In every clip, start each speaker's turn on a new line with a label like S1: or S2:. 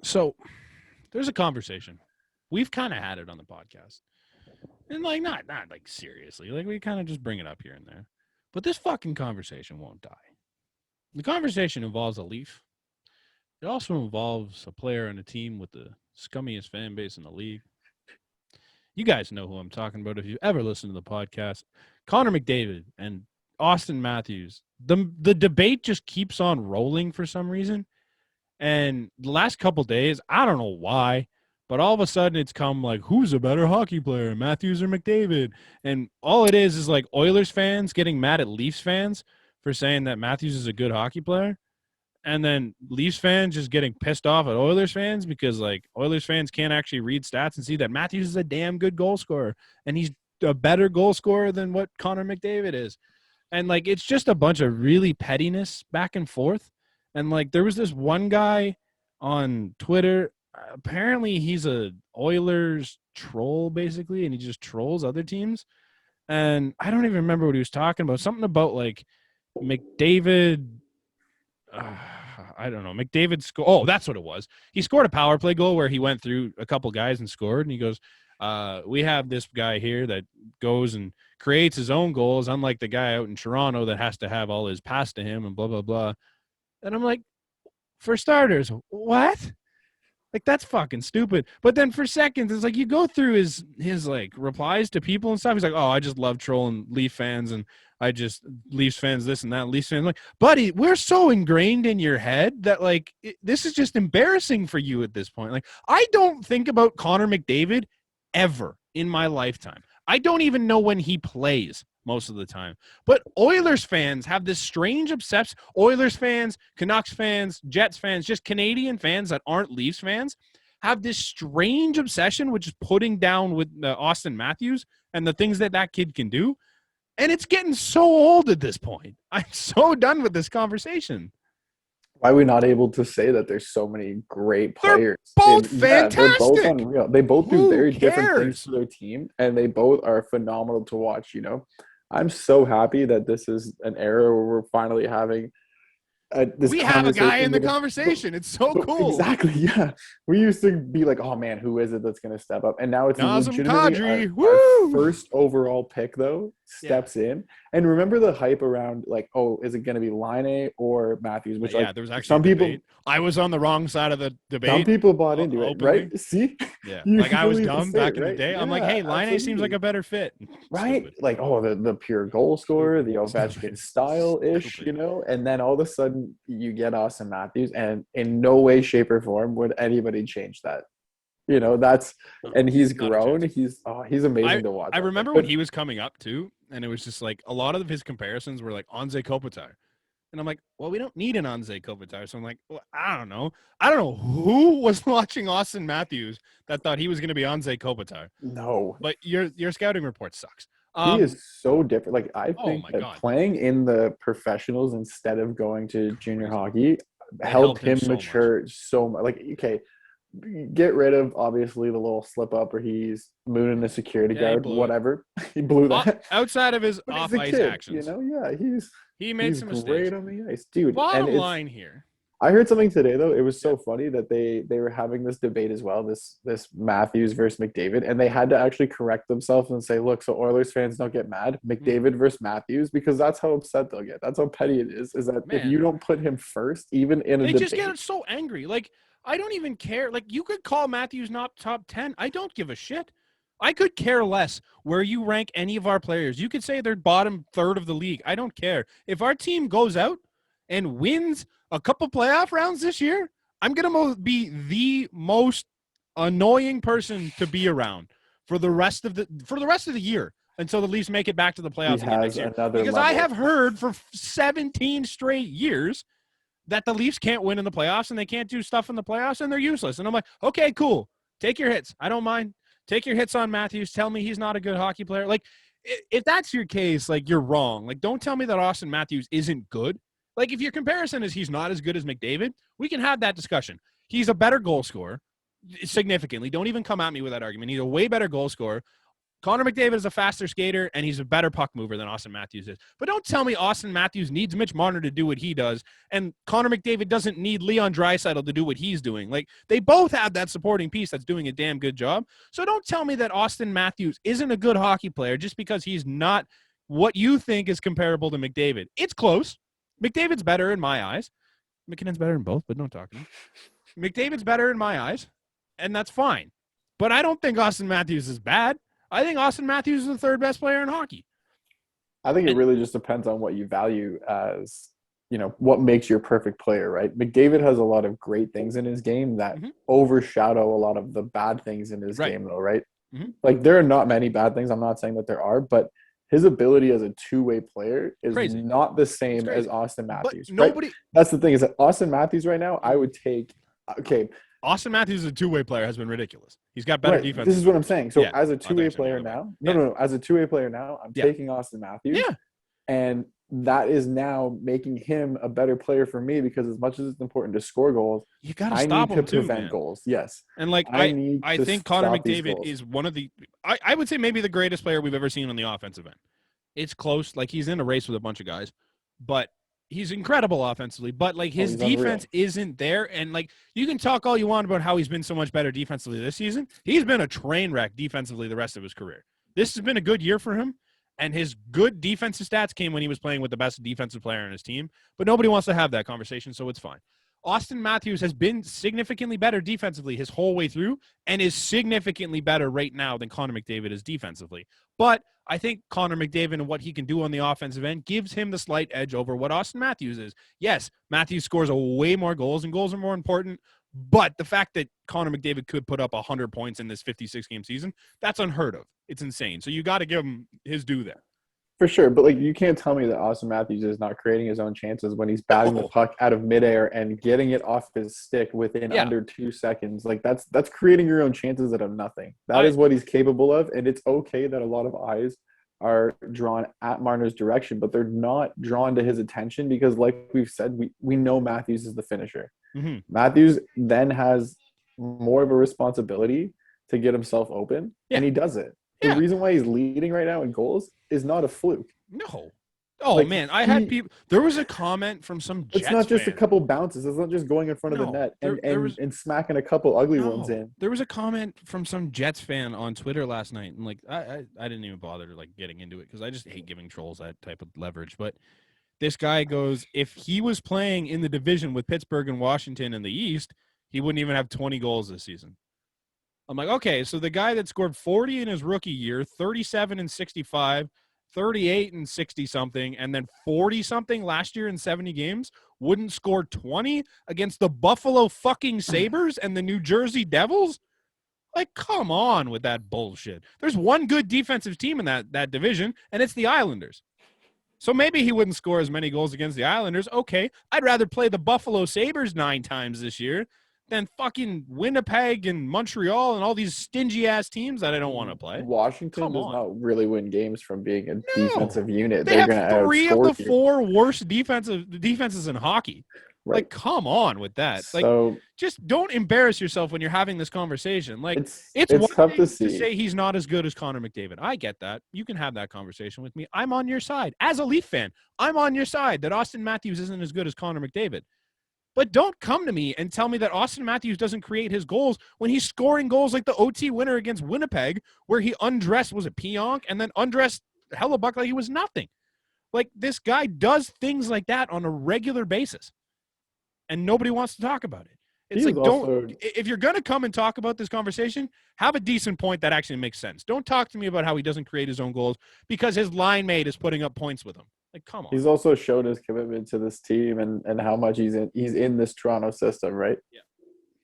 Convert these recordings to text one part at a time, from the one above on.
S1: So there's a conversation. We've kind of had it on the podcast. And like not like seriously. Like we kind of just bring it up here and there. But this fucking conversation won't die. The conversation involves a Leaf. It also involves a player on a team with the scummiest fan base in the league. You guys know who I'm talking about if you ever listen to the podcast. Connor McDavid and Austin Matthews. The debate just keeps on rolling for some reason. And the last couple days, I don't know why, but all of a sudden it's come like, who's a better hockey player, Matthews or McDavid? And all it is like Oilers fans getting mad at Leafs fans for saying that Matthews is a good hockey player. And then Leafs fans just getting pissed off at Oilers fans because, like, Oilers fans can't actually read stats and see that Matthews is a damn good goal scorer. And he's a better goal scorer than what Connor McDavid is. And, like, it's just a bunch of really pettiness back and forth. And, like, there was this one guy on Twitter. Apparently he's a Oilers troll, basically, and he just trolls other teams. And I don't even remember what he was talking about. Something about, like, McDavid I don't know. McDavid scored. Oh, that's what it was. He scored a power play goal where he went through a couple guys and scored. And he goes, we have this guy here that goes and creates his own goals, unlike the guy out in Toronto that has to have all his pass to him and blah, blah, blah. And I'm like, for starters, what? Like, that's fucking stupid. But then for seconds, it's like you go through his like replies to people and stuff. He's like, oh, I just love trolling Leaf fans and I just Leafs fans this and that. Leafs fans like, buddy, we're so ingrained in your head that like this is just embarrassing for you at this point. Like, I don't think about Connor McDavid ever in my lifetime. I don't even know when he plays most of the time. But Oilers fans have this strange obsession. Oilers fans, Canucks fans, Jets fans, just Canadian fans that aren't Leafs fans have this strange obsession with just putting down with Austin Matthews and the things that kid can do. And it's getting so old at this point. I'm so done with this conversation.
S2: Why are we not able to say that there's so many great players?
S1: They're both fantastic.
S2: They're both unreal. They both do very different things to their team, and they both are phenomenal to watch, you know? I'm so happy that this is an era where we're finally having
S1: we have a guy in the conversation. It's so cool.
S2: Exactly, yeah. We used to be like, oh, man, who is it that's going to step up? And now it's legitimately our first overall pick, though, steps in. And remember the hype around, like, oh, is it going to be Laine or Matthews? Which,
S1: there was actually some people. I was on the wrong side of the debate.
S2: Some people bought into it, right? See?
S1: Yeah, like I was dumb back in the day. Yeah, I'm like, hey, Laine seems like a better fit.
S2: Right? Stupid. Like, oh, the pure goal scorer, the Ovechkin style-ish, you know? And then all of a sudden you get Austin Matthews, and in no way, shape, or form would anybody change that. You know, and he's grown. He's amazing to watch.
S1: I remember when he was coming up too, and it was just like a lot of his comparisons were like Anze Kopitar. And I'm like, well, we don't need an Anze Kopitar. So I'm like, well, I don't know who was watching Austin Matthews that thought he was going to be Anze Kopitar.
S2: No.
S1: But your scouting report sucks.
S2: He is so different. Like, I think that playing in the professionals instead of going to junior hockey helped him mature so much. Like, okay, get rid of, obviously, the little slip-up where he's mooning a security guard, whatever. He blew that.
S1: Outside of his off-ice actions.
S2: You know, yeah,
S1: he made some mistakes.
S2: Great on the ice. Dude,
S1: bottom line here.
S2: I heard something today, though. It was so funny that they were having this debate as well, this Matthews versus McDavid, and they had to actually correct themselves and say, look, so Oilers fans don't get mad, McDavid versus Matthews, because that's how upset they'll get. That's how petty it is that if you don't put him first, even in a debate.
S1: They just get so angry. Like, I don't even care. Like, you could call Matthews not top 10. I don't give a shit. I could care less where you rank any of our players. You could say they're bottom third of the league. I don't care. If our team goes out and wins a couple playoff rounds this year, I'm going to be the most annoying person to be around for the rest of the year until the Leafs make it back to the playoffs again next year. Because I have heard for 17 straight years that the Leafs can't win in the playoffs and they can't do stuff in the playoffs and they're useless. And I'm like, okay, cool. Take your hits. I don't mind. Take your hits on Matthews. Tell me he's not a good hockey player. Like, if that's your case, like, you're wrong. Like, don't tell me that Austin Matthews isn't good. Like, if your comparison is he's not as good as McDavid, we can have that discussion. He's a better goal scorer, significantly. Don't even come at me with that argument. He's a way better goal scorer. Connor McDavid is a faster skater, and he's a better puck mover than Austin Matthews is. But don't tell me Austin Matthews needs Mitch Marner to do what he does, and Connor McDavid doesn't need Leon Draisaitl to do what he's doing. Like, they both have that supporting piece that's doing a damn good job. So don't tell me that Austin Matthews isn't a good hockey player just because he's not what you think is comparable to McDavid. It's close. McDavid's better in my eyes. McKinnon's better in both, but don't talk to me. McDavid's better in my eyes, and that's fine. But I don't think Austin Matthews is bad. I think Austin Matthews is the third best player in hockey.
S2: I think it really just depends on what you value as, what makes your perfect player, right? McDavid has a lot of great things in his game that overshadow a lot of the bad things in his game, though, right?
S1: Mm-hmm.
S2: Like, there are not many bad things. I'm not saying that there are, but his ability as a two-way player is not the same as Austin Matthews.
S1: But nobody.
S2: Right? That's the thing, is that Austin Matthews right now, I would take. Okay.
S1: Austin Matthews as a two-way player has been ridiculous. He's got better defense.
S2: This is what I'm saying. So as a two-way player now, as a two-way player now, I'm taking Austin Matthews.
S1: Yeah.
S2: And that is now making him a better player for me, because as much as it's important to score goals,
S1: you got to stop him too, prevent
S2: goals. Yes.
S1: And like I think Connor McDavid is one of the I would say maybe the greatest player we've ever seen on the offensive end. It's close. Like, he's in a race with a bunch of guys, but he's incredible offensively, but like his defense isn't there. And like, you can talk all you want about how he's been so much better defensively this season. He's been a train wreck defensively the rest of his career. This has been a good year for him, and his good defensive stats came when he was playing with the best defensive player on his team, but nobody wants to have that conversation, so it's fine. Austin Matthews has been significantly better defensively his whole way through, and is significantly better right now than Connor McDavid is defensively. But I think Connor McDavid and what he can do on the offensive end gives him the slight edge over what Austin Matthews is. Yes, Matthews scores way more goals, and goals are more important, but the fact that Connor McDavid could put up 100 points in this 56-game season, that's unheard of. It's insane. So you got to give him his due there.
S2: For sure, but like, you can't tell me that Austin Matthews is not creating his own chances when he's batting the puck out of midair and getting it off his stick within under 2 seconds. Like, that's creating your own chances out of nothing. That is what he's capable of, and it's okay that a lot of eyes are drawn at Marner's direction, but they're not drawn to his attention because, like we've said, we know Matthews is the finisher.
S1: Mm-hmm.
S2: Matthews then has more of a responsibility to get himself open, and he does it. The reason why he's leading right now in goals is not a fluke.
S1: No. Oh, like, man, I had people – there was a comment from some Jets
S2: It's not just
S1: fan.
S2: a couple bounces. It's not just going in front of the net and smacking a couple ugly ones in.
S1: There was a comment from some Jets fan on Twitter last night, and like I didn't even bother like getting into it because I just hate giving trolls that type of leverage. But this guy goes, if he was playing in the division with Pittsburgh and Washington in the East, he wouldn't even have 20 goals this season. I'm like, okay, so the guy that scored 40 in his rookie year, 37 and 65, 38 and 60-something, and then 40-something last year in 70 games, wouldn't score 20 against the Buffalo fucking Sabres and the New Jersey Devils? Like, come on with that bullshit. There's one good defensive team in that division, and it's the Islanders. So maybe he wouldn't score as many goals against the Islanders. Okay, I'd rather play the Buffalo Sabres 9 times this year than fucking Winnipeg and Montreal and all these stingy-ass teams that I don't want to play.
S2: Washington does not really win games from being a defensive unit.
S1: They're going to 3 of the 4 worst defenses in hockey.
S2: Right.
S1: Like, come on with that. Like, just don't embarrass yourself when you're having this conversation. Like, it's one
S2: tough
S1: thing
S2: to see.
S1: Say he's not as good as Connor McDavid. I get that. You can have that conversation with me. I'm on your side. As a Leaf fan, I'm on your side that Austin Matthews isn't as good as Connor McDavid. But don't come to me and tell me that Austin Matthews doesn't create his goals when he's scoring goals like the OT winner against Winnipeg, where he undressed, was it Pionk, and then undressed Hellebuck like he was nothing. Like, this guy does things like that on a regular basis, and nobody wants to talk about it. It's like, if you're going to come and talk about this conversation, have a decent point that actually makes sense. Don't talk to me about how he doesn't create his own goals because his line mate is putting up points with him. Like, come on.
S2: He's also showed his commitment to this team and how much he's in this Toronto system, right?
S1: Yeah.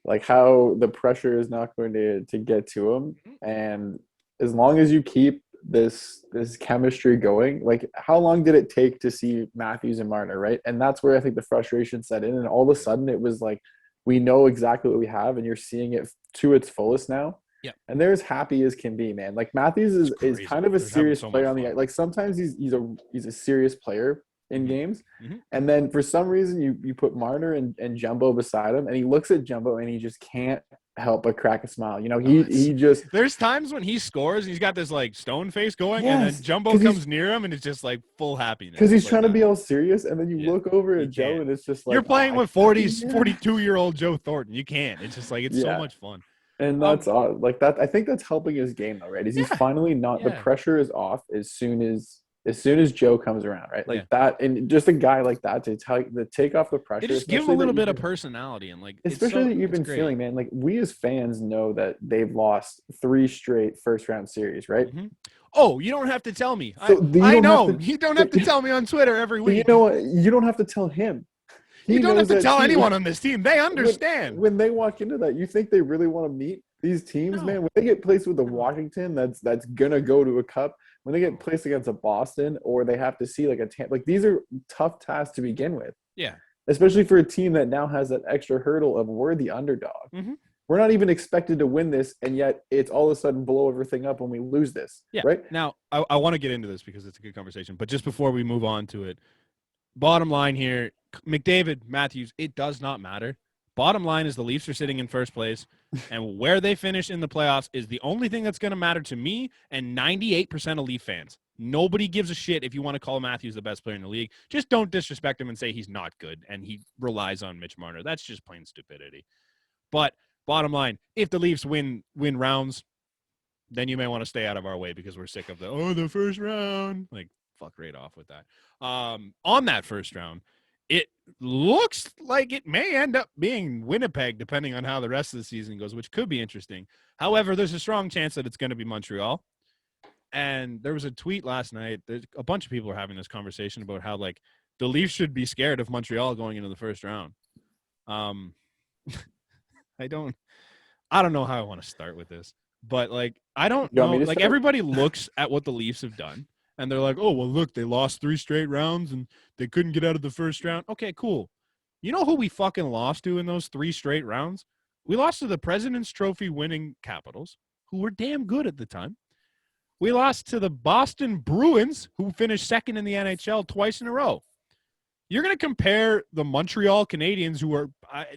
S2: Like, how the pressure is not going to get to him. Mm-hmm. And as long as you keep this chemistry going, like, how long did it take to see Matthews and Marner, right? And that's where I think the frustration set in. And all of a sudden it was like, we know exactly what we have, and you're seeing it to its fullest now.
S1: Yeah.
S2: And they're as happy as can be, man. Like, Matthews is kind of a serious player on the – like, sometimes he's a serious player in games. Mm-hmm. And then for some reason you put Marner and Jumbo beside him, and he looks at Jumbo and he just can't help but crack a smile. You know,
S1: No,
S2: he just
S1: there's times when he scores and he's got this like stone face going, and
S2: yes,
S1: then Jumbo comes near him and it's just like full happiness.
S2: because he's
S1: Like,
S2: trying to
S1: nah,
S2: be all serious, and then you
S1: yeah,
S2: look over
S1: you
S2: at Joe,
S1: can't.
S2: and it's just
S1: You're
S2: like,
S1: playing with
S2: yeah.
S1: 42-year-old Joe Thornton. You can't. It's just like it's so
S2: Yeah.
S1: much fun.
S2: And that's like that. I think that's helping his game though, right? Is he's
S1: Yeah,
S2: finally not the
S1: yeah,
S2: pressure is off as soon as Joe comes around, right?
S1: yeah.
S2: Like that, and just a guy like that to take off the
S1: They
S2: pressure,
S1: just give him a
S2: especially that
S1: little
S2: you've
S1: bit of
S2: been,
S1: personality and like
S2: especially that you've
S1: it's
S2: been
S1: great.
S2: feeling, man. Like we as fans know that they've lost 3 straight first round series, right?
S1: Mm-hmm. Oh, you don't have to tell me.
S2: So you
S1: I
S2: don't have
S1: know.
S2: to,
S1: You don't have
S2: but,
S1: to tell me on Twitter every
S2: but you
S1: week.
S2: know what? You don't have to tell him.
S1: You
S2: He
S1: don't have
S2: knows
S1: to
S2: that
S1: tell
S2: team.
S1: anyone on this team. They
S2: when
S1: understand.
S2: when they walk into that, you think they really want to meet these teams,
S1: No.
S2: man? When they get placed with the
S1: No.
S2: Washington, that's gonna go to a cup. When they get placed against a Boston, or they have to see like a like these are tough tasks to begin with,
S1: Yeah.
S2: especially for a team that now has that extra hurdle of we're the underdog.
S1: Mm-hmm.
S2: We're not even expected to win this, and yet it's all of a sudden blow everything up when we lose this,
S1: Yeah.
S2: right?
S1: Now, I want to get into this because it's a good conversation. But just before we move on to it, bottom line here, McDavid, Matthews, it does not matter. Bottom line is the Leafs are sitting in first place, and where they finish in the playoffs is the only thing that's going to matter to me and 98% of Leaf fans. Nobody gives a shit if you want to call Matthews the best player in the league. Just don't disrespect him and say he's not good and he relies on Mitch Marner. That's just plain stupidity. But bottom line, if the Leafs win rounds, then you may want to stay out of our way because we're sick of the first round. Like, fuck right off with that. On that first round, it looks like it may end up being Winnipeg, depending on how the rest of the season goes, which could be interesting. However, there's a strong chance that it's going to be Montreal. And there was a tweet last night. A bunch of people are having this conversation about how, like, the Leafs should be scared of Montreal going into the first round. I don't know how I want to start with this, but like, I don't know. Like, everybody looks at what the Leafs have done and they're like, oh, well, look, they lost 3 straight rounds and they couldn't get out of the first round. Okay, cool. You know who we fucking lost to in those 3 straight rounds? We lost to the President's Trophy winning Capitals, who were damn good at the time. We lost to the Boston Bruins, who finished second in the NHL twice in a row. You're going to compare the Montreal Canadiens, who are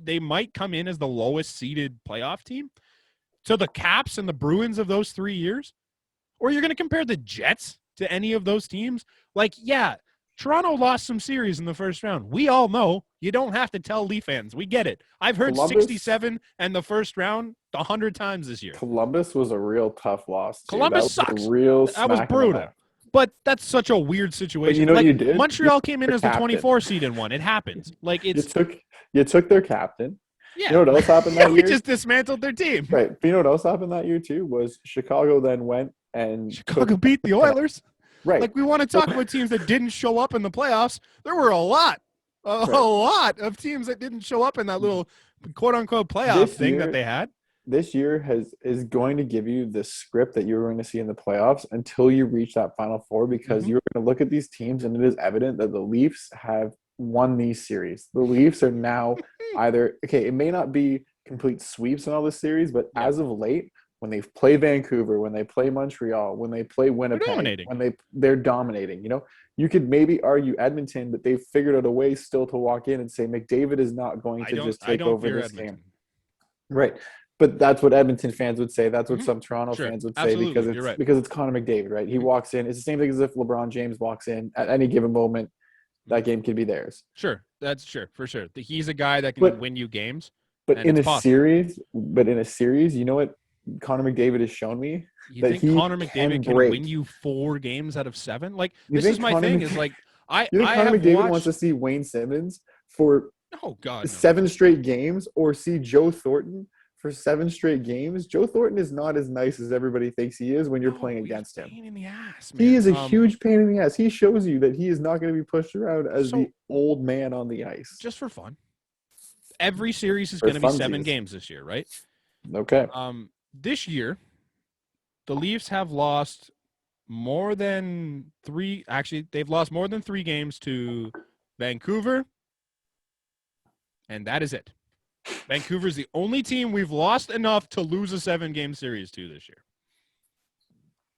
S1: they might come in as the lowest seeded playoff team, to the Caps and the Bruins of those 3 years? Or you're going to compare the Jets to any of those teams? Like, yeah, Toronto lost some series in the first round. We all know. You don't have to tell Leaf fans. We get it. I've heard 67 and the first round 100 times this year.
S2: Columbus was a real tough loss.
S1: Columbus sucks.
S2: Real
S1: that was brutal. But that's such a weird situation.
S2: But you know what you did?
S1: Montreal came in as the 24 seed and won. It happens. Like, it's
S2: you took their captain.
S1: Yeah.
S2: You know what else happened that year?
S1: We just dismantled their team.
S2: Right. But you know what else happened that year too? Was Chicago then went and
S1: Chicago beat the Oilers.
S2: Right.
S1: Like, we want to talk about teams that didn't show up in the playoffs. There were a lot of teams that didn't show up in that little quote unquote playoff thing that they had.
S2: This year is going to give you the script that you're going to see in the playoffs until you reach that Final Four, because you're going to look at these teams and it is evident that the Leafs have won these series. The Leafs are now either, okay, it may not be complete sweeps in all this series, but as of late, when they play Vancouver, when they play Montreal, when they play Winnipeg, they're dominating. You know, you could maybe argue Edmonton, but they've figured out a way still to walk in and say McDavid is not going to just take over this game. Right. But that's what Edmonton fans would say. That's what some Toronto fans would say, because it's Connor McDavid, right? He walks in. It's the same thing as if LeBron James walks in at any given moment. That game could be theirs.
S1: Sure, that's for sure. He's a guy that can win you games.
S2: But in a series, you know what Connor McDavid has shown me?
S1: You think Connor McDavid can win you 4 games out of 7? Like, this is my thing. Is like,
S2: Connor McDavid wants to see Wayne Simmons for 7 straight games, or see Joe Thornton for 7 straight games. Joe Thornton is not as nice as everybody thinks he is when you're playing against him.
S1: Pain in the ass, man.
S2: He is a huge pain in the ass. He shows you that he is not going to be pushed around as the old man on the ice.
S1: Just for fun. Every series is going to be 7 games this year, right?
S2: Okay.
S1: This year, the Leafs have lost more than 3. Actually, they've lost more than 3 games to Vancouver, and that is it. Vancouver's the only team we've lost enough to lose a 7-game series to this year.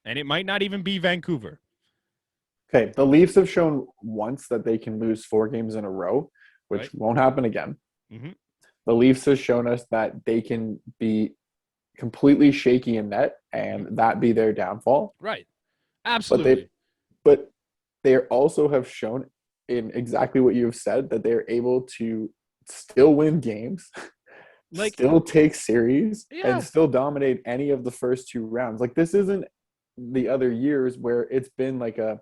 S1: And it might not even be Vancouver.
S2: Okay, the Leafs have shown once that they can lose 4 games in a row, which won't happen again. The Leafs have shown us that they can be completely shaky in net and that be their downfall.
S1: Right.
S2: But they
S1: Absolutely.
S2: but they also have shown in exactly what you have said that they're able to still win games,
S1: Like,
S2: still take series, and
S1: yeah.
S2: still dominate any of the first two rounds. Like this isn't the other years where it's been like a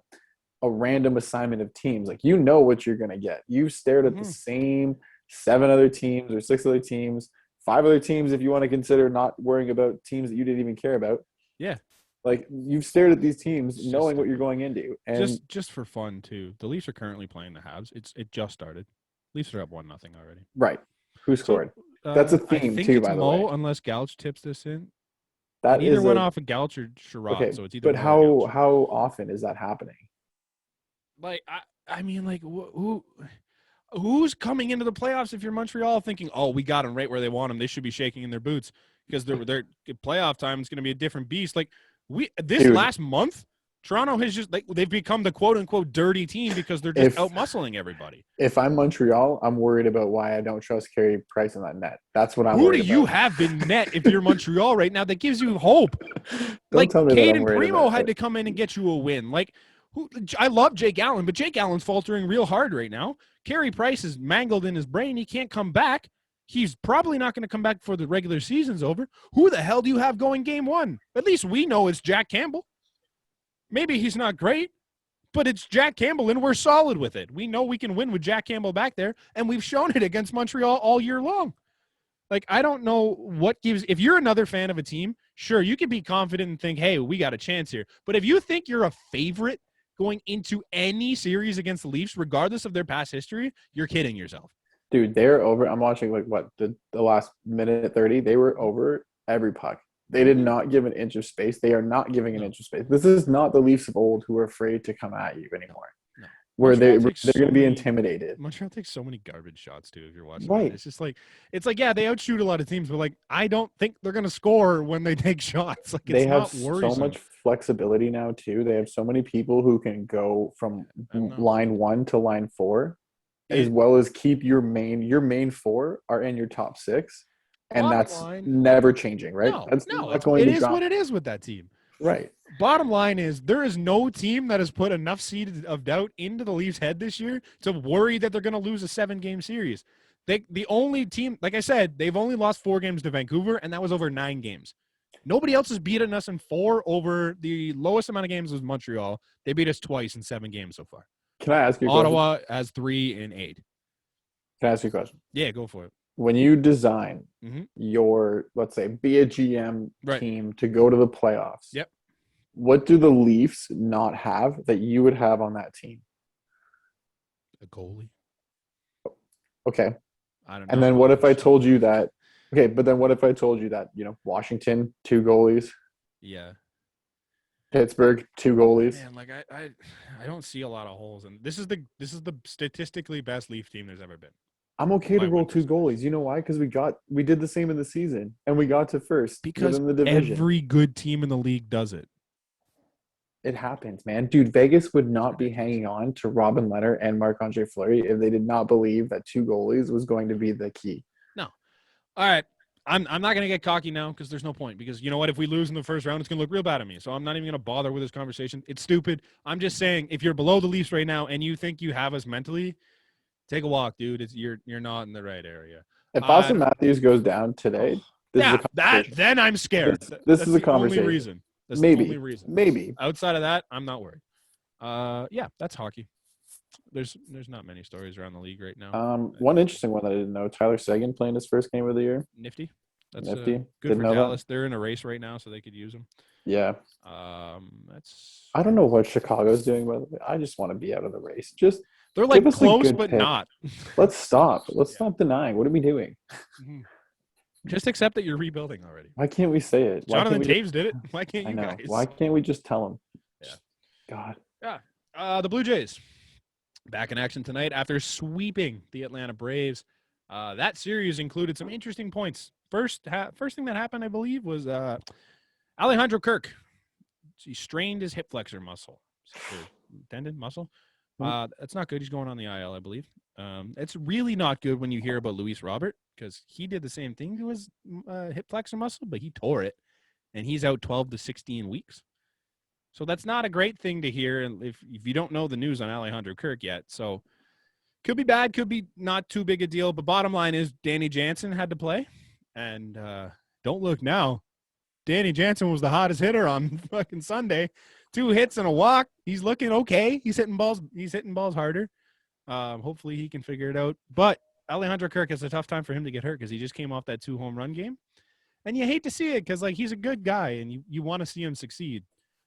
S2: random assignment of teams. Like you know what you're gonna get. You stared at the
S1: Mm-hmm.
S2: same seven other teams or six other teams, five other teams if you want to consider not worrying about teams that you didn't even care about.
S1: Yeah.
S2: Like you've stared at these teams
S1: It's just
S2: knowing what you're
S1: stupid.
S2: going into. And
S1: Just for fun too. The Leafs are currently playing the Habs. It just started. Leafs are up 1-0 already.
S2: right. Who
S1: So
S2: scored? That's a
S1: I
S2: theme
S1: think
S2: too,
S1: it's
S2: by the
S1: Mo,
S2: way.
S1: unless Gouch tips this in. It
S2: That
S1: either
S2: is
S1: went
S2: a
S1: off of Gouch or Sherrod,
S2: okay,
S1: so it's either
S2: but
S1: Mo or Gouch.
S2: how often is that happening?
S1: Like I mean, like who's coming into the playoffs if you're Montreal thinking, oh, we got them right where they want them. They should be shaking in their boots because their playoff time is going to be a different beast. Like this
S2: Dude,
S1: last month, Toronto has just like they've become the quote unquote dirty team because they're just
S2: if
S1: out muscling everybody.
S2: if I'm Montreal, I'm worried about why I don't trust Carey Price in that net. That's what I'm
S1: Who do
S2: worried
S1: you
S2: about.
S1: have in net if you're Montreal right now that gives you hope?
S2: Don't
S1: Like
S2: tell me that I'm
S1: Caden
S2: worried
S1: Primo
S2: about
S1: had
S2: it.
S1: to come in and get you a win. Like I love Jake Allen, but Jake Allen's faltering real hard right now. Carey Price is mangled in his brain. He can't come back. He's probably not going to come back before the regular season's over. Who the hell do you have going game one? At least we know it's Jack Campbell. Maybe he's not great, but it's Jack Campbell, and we're solid with it. We know we can win with Jack Campbell back there, and we've shown it against Montreal all year long. Like, I don't know what gives – if you're another fan of a team, sure, you can be confident and think, hey, we got a chance here. But if you think you're a favorite going into any series against the Leafs, regardless of their past history, you're kidding yourself.
S2: Dude, they're over. I'm watching like what the last minute 30. They were over every puck. They did not give an inch of space. They are not giving an inch of space. This is not the Leafs of old who are afraid to come at you anymore.
S1: No.
S2: Where they're
S1: takes
S2: going to be intimidated.
S1: Montreal takes so many garbage shots too. If you're watching,
S2: Right?
S1: It's just like yeah, they outshoot a lot of teams, but like I don't think they're gonna score when they take shots. Like it's
S2: They have
S1: not worrisome.
S2: so much flexibility now too. They have so many people who can go from line 1 to line 4, as well as keep your main 4 are in your top 6, and that's never changing, right? That's not going to
S1: is
S2: drop.
S1: what it is with that team.
S2: Right.
S1: Bottom line is there is no team that has put enough seed of doubt into the Leafs' head this year to worry that they're going to lose a 7-game series. The only team, like I said, they've only lost 4 games to Vancouver, and that was over 9 games. Nobody else has beaten us in 4 over the lowest amount of games was Montreal. They beat us twice in 7 games so far.
S2: Can I ask you a
S1: Ottawa has 3 in 8.
S2: Can I ask you a question?
S1: Yeah, go for it.
S2: When you design your, let's say, be a GM team to go to the playoffs,
S1: yep.
S2: What do the Leafs not have that you would have on that team?
S1: A goalie.
S2: Okay.
S1: I don't know.
S2: And then what if I told you that? Okay, but then what if I told you that, Washington, 2 goalies?
S1: Yeah.
S2: Pittsburgh, 2 goalies.
S1: Man, like I don't see a lot of holes, and this is the statistically best Leaf team there's ever been.
S2: I'm okay to roll 2 goalies. You know why? Because we did the same in the season, and we got to first
S1: because
S2: within the division.
S1: Every good team in the league does it.
S2: It happens, man. Dude, Vegas would not be hanging on to Robin Lehner and Marc-Andre Fleury if they did not believe that 2 goalies was going to be the key.
S1: No. All right. I'm not going to get cocky now because there's no point. Because you know what? If we lose in the first round, it's going to look real bad at me. So I'm not even going to bother with this conversation. It's stupid. I'm just saying, if you're below the Leafs right now and you think you have us mentally, take a walk, dude. You're not in the right area.
S2: If Austin Matthews goes down today,
S1: then I'm scared.
S2: This is a conversation.
S1: Only reason. That's
S2: maybe.
S1: The only reason.
S2: Maybe.
S1: Outside of that, I'm not worried. Yeah, that's hockey. There's not many stories around the league right now.
S2: One interesting one that I didn't know: Tyler Seguin playing his first game of the year.
S1: Nifty. That's
S2: nifty.
S1: Good for Dallas. They're in a race right now, so they could use him.
S2: Yeah.
S1: That's.
S2: I don't know what Chicago's doing, but I just want to be out of the race.
S1: They're like close, but
S2: pick.
S1: not.
S2: Let's stop. Let's stop denying. What are we doing?
S1: Mm-hmm. Just accept that you're rebuilding already.
S2: Why can't we say it?
S1: Jonathan Taves did it. Why can't you guys?
S2: Why can't we just tell him?
S1: Yeah.
S2: God.
S1: Yeah. The Blue Jays back in action tonight after sweeping the Atlanta Braves. That series included some interesting points. First thing that happened, I believe, was Alejandro Kirk. He strained his hip flexor muscle, tendon muscle. That's not good. He's going on the IL, I believe. It's really not good when you hear about Luis Robert because he did the same thing to his hip flexor muscle, but he tore it, and he's out 12 to 16 weeks. So that's not a great thing to hear if you don't know the news on Alejandro Kirk yet. So could be bad, could be not too big a deal. But bottom line is Danny Jansen had to play. And don't look now. Danny Jansen was the hottest hitter on fucking Sunday. 2 hits and a walk. He's looking okay. He's hitting balls harder. Hopefully he can figure it out. But Alejandro Kirk has a tough time for him to get hurt because he just came off that 2 home run game. And you hate to see it because like he's a good guy and you want to see him succeed.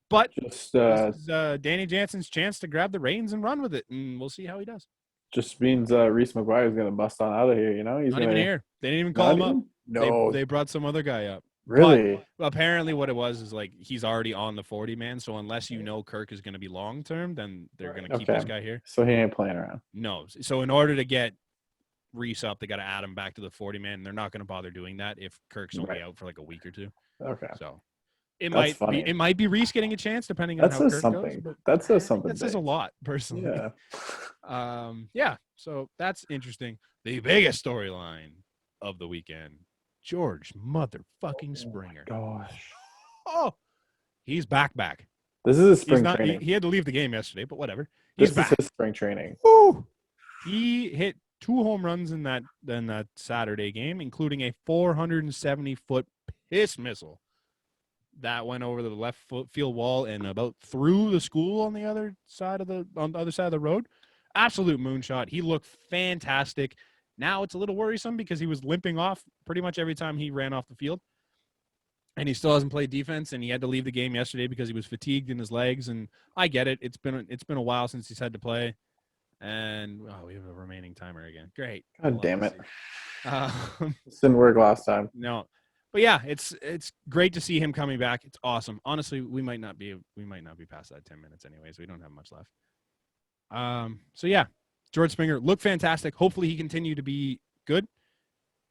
S1: But this is Danny Jansen's chance to grab the reins and run with it, and we'll see how he does.
S2: Just means Reese McGuire is going to bust on out of here, you know? He's
S1: not even here. They didn't even call him up.
S2: No.
S1: They brought some other guy up.
S2: Really?
S1: But apparently what it was is like he's already on the 40-man, so unless you know Kirk is going to be long-term, then they're going to keep this guy here.
S2: So he ain't playing around.
S1: No. So in order to get Reese up, they got to add him back to the 40-man, and they're not going to bother doing that if Kirk's only out for like a week or 2.
S2: Okay.
S1: So it might be Reese getting a chance depending on how Kirk goes.
S2: That says something.
S1: That says a lot, personally.
S2: Yeah.
S1: So that's interesting. The biggest storyline of the weekend: George motherfucking Springer.
S2: Gosh.
S1: Oh, he's back.
S2: This is his spring training.
S1: He had to leave the game yesterday, but whatever. He's back.
S2: This is his spring training.
S1: Woo! He hit 2 home runs in that Saturday game, including a 470-foot piss missile that went over the left field wall and about through the school on the other side of the road. Absolute moonshot. He looked fantastic. Now it's a little worrisome because he was limping off pretty much every time he ran off the field. And he still hasn't played defense, and he had to leave the game yesterday because he was fatigued in his legs. And I get it. It's been a while since he's had to play. And we have a remaining timer again. Great.
S2: God damn it. This didn't work last time.
S1: No. But yeah, it's great to see him coming back. It's awesome. Honestly, we might not be past that 10 minutes anyways. We don't have much left. So yeah, George Springer looked fantastic. Hopefully he continue to be good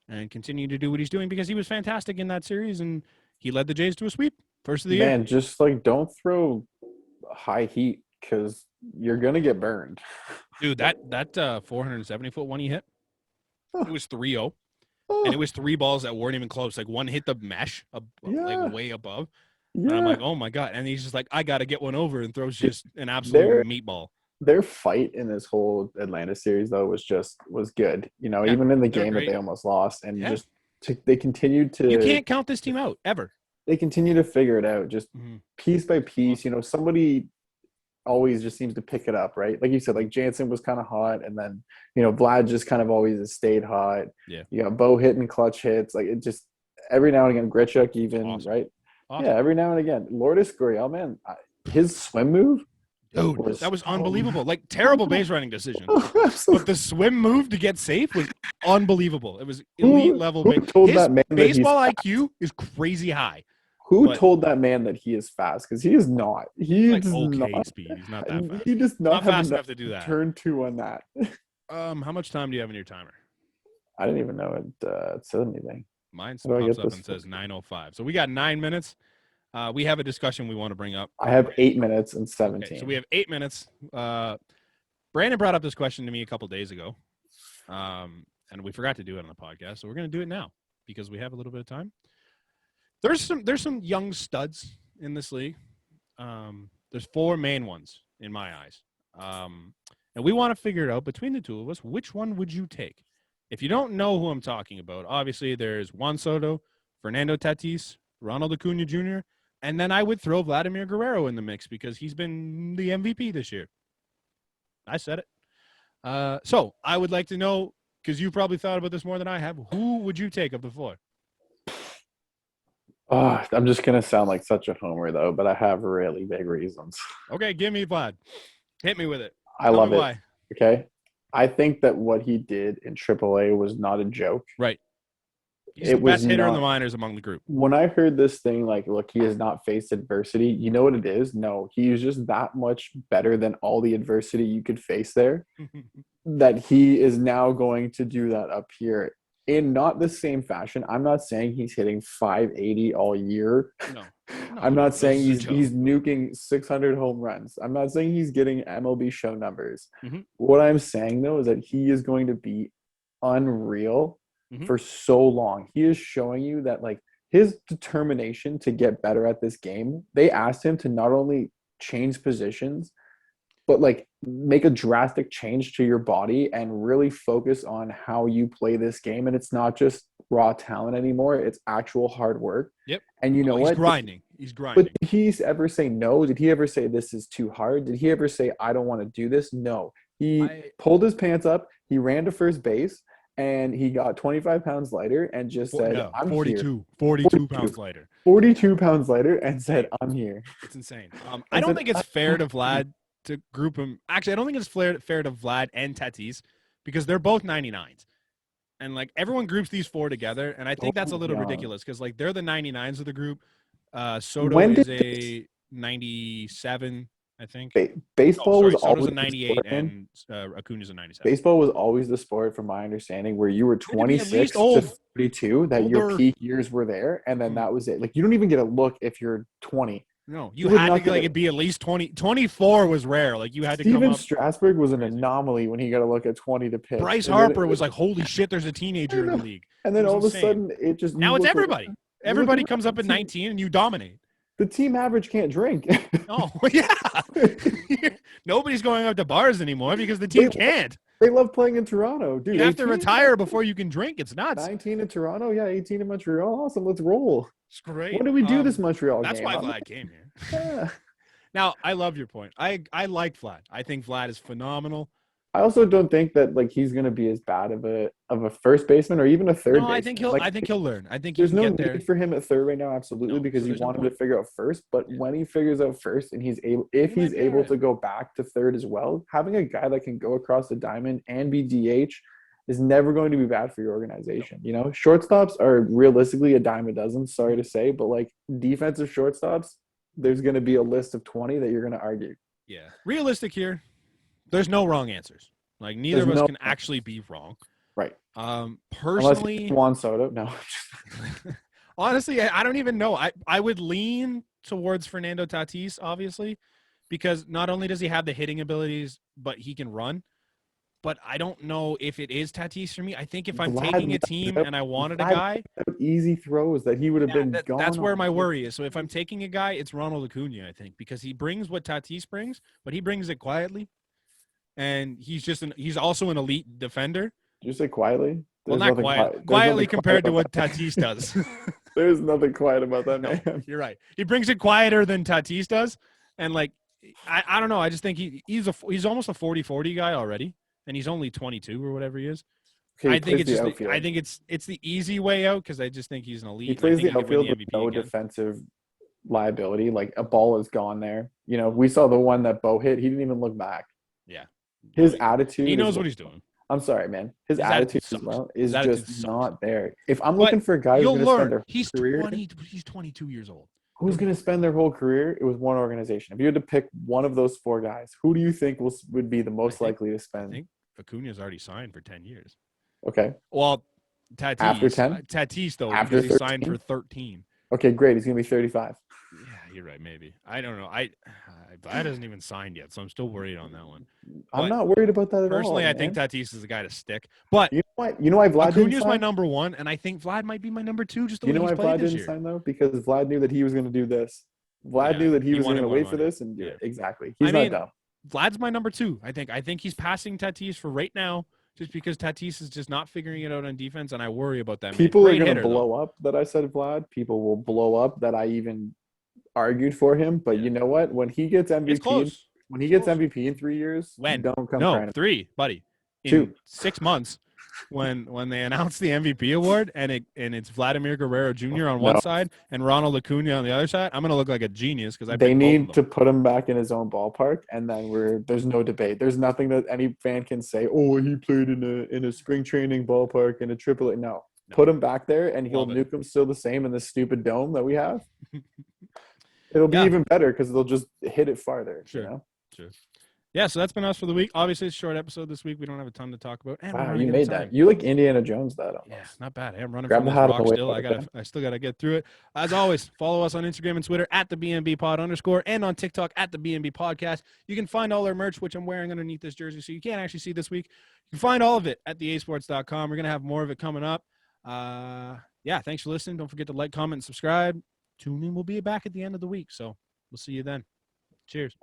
S1: and continue to do what he's doing because he was fantastic in that series and he led the Jays to a sweep first of the year.
S2: Man, just like don't throw high heat because you're gonna get burned.
S1: Dude, that 470-foot one he hit, it was 3-0. And it was 3 balls that weren't even close. Like one hit the mesh, like way above. Yeah. And I'm like, oh my God. And he's just like, I got to get one over and throws just an absolute meatball.
S2: Their fight in this whole Atlanta series, though, was good. You know, even in the game that they almost lost. And they continued to.
S1: You can't count this team out, ever.
S2: They continue to figure it out just piece by piece. You know, somebody always just seems to pick it up, right? Like you said, like Jansen was kind of hot, and then Vlad just kind of always has stayed hot.
S1: Yeah,
S2: you got Bo hitting clutch hits, like it just every now and again. Grichuk even, right? Awesome. Yeah, every now and again. Lourdes Gurriel, man, his swim move,
S1: dude, that was unbelievable. Like terrible base running decision, but the swim move to get safe was unbelievable. It was elite level.
S2: Who told that man
S1: baseball IQ is crazy high.
S2: Who told that man that he is fast? Because he is not. He
S1: like
S2: does
S1: okay
S2: not.
S1: Speed. He's not that fast.
S2: He does not have
S1: fast enough to do that.
S2: Turn 2 on that.
S1: How much time do you have in your timer?
S2: I didn't even know it said anything.
S1: Mine pops up and says 9:05. So we got 9 minutes. We have a discussion we want to bring up.
S2: I have 8 minutes and 17.
S1: Okay, so we have 8 minutes. Brandon brought up this question to me a couple days ago, and we forgot to do it on the podcast. So we're going to do it now because we have a little bit of time. There's some young studs in this league. There's 4 main ones in my eyes. And we want to figure it out between the 2 of us, which one would you take? If you don't know who I'm talking about, obviously there's Juan Soto, Fernando Tatis, Ronald Acuna Jr., and then I would throw Vladimir Guerrero in the mix because he's been the MVP this year. I said it. So I would like to know, because you probably thought about this more than I have, who would you take of the 4?
S2: Oh, I'm just going to sound like such a homer, though, but I have really big reasons.
S1: Okay, give me Vlad. Hit me with it.
S2: I love it. Why. Okay? I think that what he did in AAA was not a joke.
S1: Right. He's the best hitter in the minors among the group.
S2: When I heard this thing, like, look, he has not faced adversity, you know what it is? No, he is just that much better than all the adversity you could face there that he is now going to do that up here in not the same fashion. I'm not saying he's hitting 580 all year.
S1: No,
S2: I'm
S1: no,
S2: not saying
S1: this is a
S2: he's
S1: joke.
S2: nuking 600 home runs. I'm not saying he's getting MLB show numbers.
S1: Mm-hmm.
S2: What I'm saying though is that he is going to be unreal
S1: Mm-hmm.
S2: for so long. He is showing you that like his determination to get better at this game. They asked him to not only change positions but like make a drastic change to your body and really focus on how you play this game. And it's not just raw talent anymore, it's actual hard work.
S1: Yep.
S2: And you know
S1: He's
S2: what?
S1: grinding. He's
S2: But
S1: grinding.
S2: did he ever say no? Did he ever say this is too hard? Did he ever say I don't want to do this? No. He
S1: I
S2: pulled his pants up, he ran to first base, and he got 25 pounds lighter and just said,
S1: no,
S2: I'm
S1: 42,
S2: here.
S1: 42 pounds lighter.
S2: 42 pounds lighter and said, I'm here.
S1: It's insane. I
S2: And
S1: don't
S2: said,
S1: think it's fair to Vlad to group him. Actually, I don't think it's fair to Vlad and Tatis because they're both 99s. And like everyone groups these four together, and I think that's a little ridiculous because like they're the 99s of the group. Soto
S2: When
S1: is
S2: did
S1: a 97, I think.
S2: baseball was
S1: Soto's
S2: always
S1: a
S2: the
S1: 98
S2: sport, man.
S1: and Acuna's a 97.
S2: Baseball was always the sport, from my understanding, where you were
S1: You had to be at
S2: 26
S1: least
S2: to
S1: old,
S2: 32, that your
S1: older.
S2: peak years were there, and then that was it. Like you don't even get a look if you're 20.
S1: No,
S2: You
S1: you
S2: would
S1: had
S2: not
S1: to
S2: get
S1: like
S2: a-
S1: it be at least 20. 24 was rare. Like you had to come
S2: Steven
S1: up.
S2: Strasburg was an
S1: crazy.
S2: anomaly when he got a look at 20 to pitch.
S1: Bryce
S2: And then
S1: Harper was like, holy shit, there's a teenager in the league.
S2: and
S1: It
S2: then
S1: was
S2: all of a
S1: insane.
S2: sudden, it just
S1: Now it's everybody.
S2: you look
S1: Everybody
S2: around,
S1: comes up at 19 and you dominate.
S2: The team average can't drink.
S1: Oh, yeah. Nobody's going up to bars anymore because the team can't.
S2: They love playing in Toronto, dude.
S1: You have to
S2: 18?
S1: retire before you can drink. It's nuts.
S2: 19 in Toronto, yeah, 18 in Montreal. Awesome, let's roll.
S1: It's great.
S2: What do we do this Montreal
S1: That's
S2: game?
S1: why Vlad came here.
S2: Yeah.
S1: Now, I love your point. I like Vlad. I think Vlad is phenomenal.
S2: I also don't think that like he's going to be as bad of a first baseman or even a third
S1: No,
S2: baseman.
S1: I think he'll learn. I think he
S2: there's
S1: can
S2: no
S1: get there.
S2: need for him at third right now, absolutely,
S1: No,
S2: because
S1: so
S2: you
S1: there's no
S2: want him to
S1: point.
S2: figure out first. But when he figures out first and he's able, if
S1: He might
S2: he's
S1: be
S2: able
S1: alright.
S2: to go back to third as well, having a guy that can go across the diamond and be DH is never going to be bad for your organization. You know, shortstops are realistically a dime a dozen. Sorry to say, but like defensive shortstops, there's going to be a list of 20 that you're going to argue.
S1: Yeah. Realistic here. There's no wrong answers. Like neither of us can actually be wrong.
S2: Right.
S1: Personally,
S2: unless Juan Soto. No.
S1: honestly, I don't even know. I would lean towards Fernando Tatis, obviously, because not only does he have the hitting abilities, but he can run. But I don't know if it is Tatis for me. I think if I'm taking a team and I wanted a guy,
S2: easy throws that he would have been gone.
S1: That's where my worry is. So if I'm taking a guy, it's Ronald Acuna, I think, because he brings what Tatis brings, but he brings it quietly. And he's also an elite defender.
S2: Did you say quietly?
S1: Well, not quietly compared to what Tatis does.
S2: There's nothing quiet about that man.
S1: No, you're right. He brings it quieter than Tatis does. And like, I don't know. I just think he's almost a 40-40 guy already. And he's only 22 or whatever he is.
S2: Okay,
S1: I think it's the easy way out because I just think he's an elite.
S2: He plays the
S1: I think
S2: outfield
S1: he
S2: with
S1: can
S2: no
S1: win the MVP again.
S2: defensive liability. Like a ball is gone there. You know, we saw the one that Bo hit. He didn't even look back.
S1: Yeah.
S2: His attitude.
S1: He knows what he's doing.
S2: I'm sorry, man. His attitude as well is just not there. If I'm looking for a guy who's going to spend their career,
S1: he's 22 years old.
S2: Who's going to spend their whole career? It was one organization. If you had to pick one of those four guys, who do you think would be the most likely to spend?
S1: I think Acuna's already signed for 10 years.
S2: Okay.
S1: Well, Tatis.
S2: After 10?
S1: Tatis, though,
S2: After
S1: because he signed for 13.
S2: Okay, great. He's going to be 35.
S1: Yeah, you're right, maybe. I don't know. Vlad hasn't even signed yet, so I'm still worried on that one.
S2: I'm not worried about that at all.
S1: Personally, I think Tatis is the guy to stick. But
S2: you know why Vlad didn't
S1: Acuna's
S2: sign?
S1: my number one, and I think Vlad might be my number two just the way he's
S2: why
S1: played
S2: Vlad
S1: this
S2: didn't
S1: year.
S2: sign, though? Because Vlad knew that he was going to do this. Vlad knew that he was going to wait for this and do it. Exactly. He's not dumb.
S1: Vlad's my number two, I think. I think he's passing Tatis for right now just because Tatis is just not figuring it out on defense, and I worry about that.
S2: People are going to blow up that I said Vlad. People will blow up that I even argued for him. But you know what? When he gets MVP, MVP in 3 years, don't come crying.
S1: 3, buddy. In
S2: 2.
S1: 6 months, when they announce the MVP award and it's Vladimir Guerrero Jr. on one side and Ronald Acuna on the other side, I'm gonna look like a genius because
S2: they need to put him back in his own ballpark, and then there's no debate. There's nothing that any fan can say. Oh, he played in a spring training ballpark in a AAA. No, put him back there, and he'll nuke him still the same in this stupid dome that we have. It'll be even better because they'll just hit it farther.
S1: Sure.
S2: You know?
S1: Sure. yeah, so that's been us for the week. Obviously, it's a short episode this week. We don't have a ton to talk about. And we're
S2: Wow,
S1: running
S2: you
S1: out of
S2: made
S1: time.
S2: that. You like Indiana Jones that
S1: Yeah,
S2: almost.
S1: not bad. I'm running
S2: Grab
S1: from
S2: the
S1: this
S2: hat on
S1: rock
S2: the way
S1: still.
S2: out.
S1: I still gotta get through it. As always, follow us on Instagram and Twitter at the BnB pod _ and on TikTok at the BnB podcast. You can find all our merch, which I'm wearing underneath this jersey, so you can't actually see this week. You can find all of it at theasports.com. We're gonna have more of it coming up. Yeah, thanks for listening. Don't forget to like, comment, and subscribe. Tune in. We'll be back at the end of the week, so we'll see you then. Cheers.